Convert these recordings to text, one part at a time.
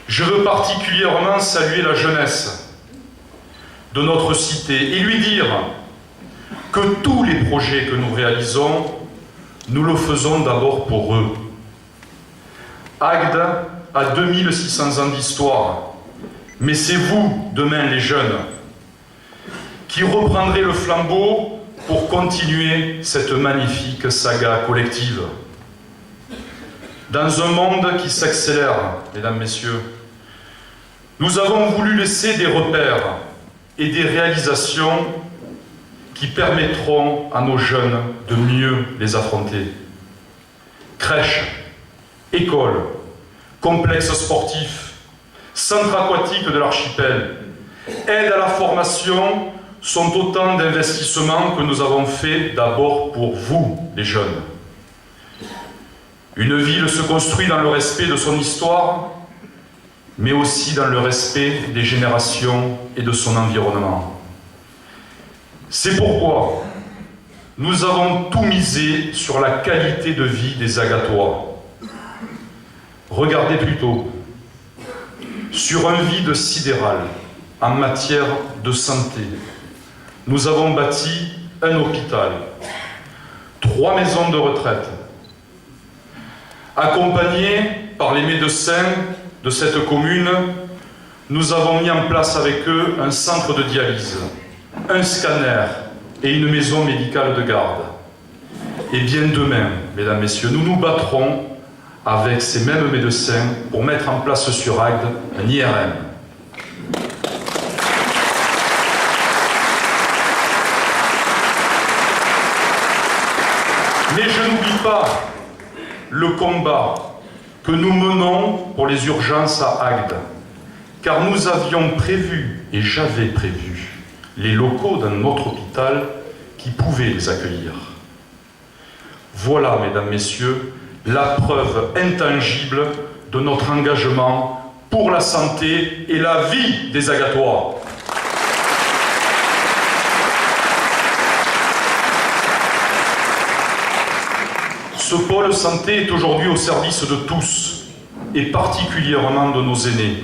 Je veux particulièrement saluer la jeunesse de notre cité et lui dire que tous les projets que nous réalisons, nous le faisons d'abord pour eux. Agde a 2600 ans d'histoire, mais c'est vous, demain les jeunes, qui reprendrez le flambeau pour continuer cette magnifique saga collective. Dans un monde qui s'accélère, mesdames, messieurs, nous avons voulu laisser des repères et des réalisations qui permettront à nos jeunes de mieux les affronter. Crèches, écoles, complexes sportifs, centres aquatiques de l'archipel, aide à la formation sont autant d'investissements que nous avons faits d'abord pour vous, les jeunes. Une ville se construit dans le respect de son histoire, mais aussi dans le respect des générations et de son environnement. C'est pourquoi nous avons tout misé sur la qualité de vie des Agatois. Regardez plutôt sur un vide sidéral en matière de santé. Nous avons bâti un hôpital, 3 maisons de retraite, accompagnés par les médecins de cette commune. Nous avons mis en place avec eux un centre de dialyse, un scanner et une maison médicale de garde. Et bien demain, mesdames, messieurs, nous nous battrons avec ces mêmes médecins pour mettre en place sur Agde un IRM. Mais je n'oublie pas le combat que nous menons pour les urgences à Agde, car nous avions prévu, et j'avais prévu, les locaux d'un autre hôpital qui pouvaient les accueillir. Voilà, mesdames, messieurs, la preuve intangible de notre engagement pour la santé et la vie des Agatois. Ce pôle santé est aujourd'hui au service de tous, et particulièrement de nos aînés,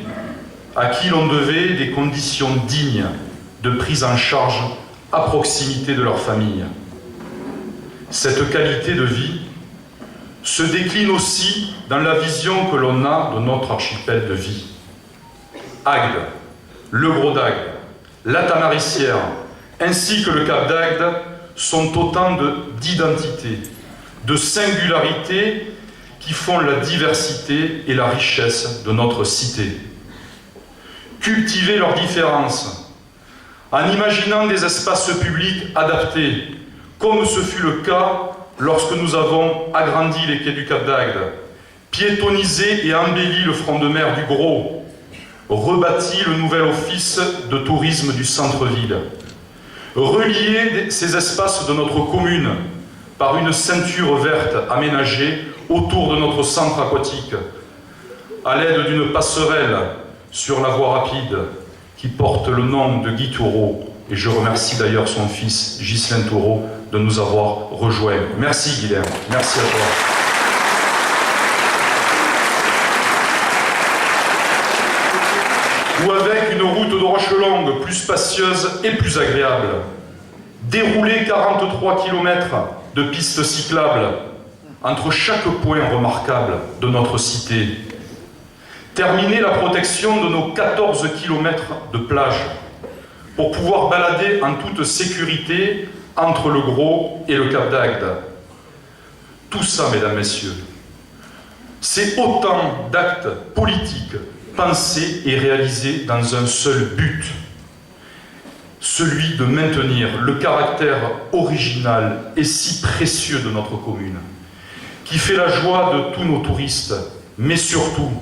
à qui l'on devait des conditions dignes de prise en charge à proximité de leur famille. Cette qualité de vie se décline aussi dans la vision que l'on a de notre archipel de vie. Agde, le Gros d'Agde, la Tamaricière, ainsi que le Cap d'Agde sont autant d'identités, de singularités qui font la diversité et la richesse de notre cité. Cultiver leurs différences en imaginant des espaces publics adaptés, comme ce fut le cas lorsque nous avons agrandi les quais du Cap d'Agde, piétonnisé et embelli le front de mer du Gros, rebâti le nouvel office de tourisme du centre-ville, relié ces espaces de notre commune par une ceinture verte aménagée autour de notre centre aquatique, à l'aide d'une passerelle sur la voie rapide qui porte le nom de Guy Toureau, et je remercie d'ailleurs son fils Ghislain Toureau de nous avoir rejoints. Merci Guilherme, merci à toi. Ou avec une route de Rochelongue plus spacieuse et plus agréable. Dérouler 43 km de pistes cyclables entre chaque point remarquable de notre cité. Terminer la protection de nos 14 km de plage pour pouvoir balader en toute sécurité entre le Gros et le Cap d'Agde. Tout ça, mesdames, messieurs, c'est autant d'actes politiques pensés et réalisés dans un seul but, celui de maintenir le caractère original et si précieux de notre commune, qui fait la joie de tous nos touristes, mais surtout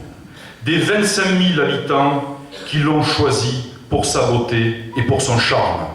des 25 000 habitants qui l'ont choisi pour sa beauté et pour son charme.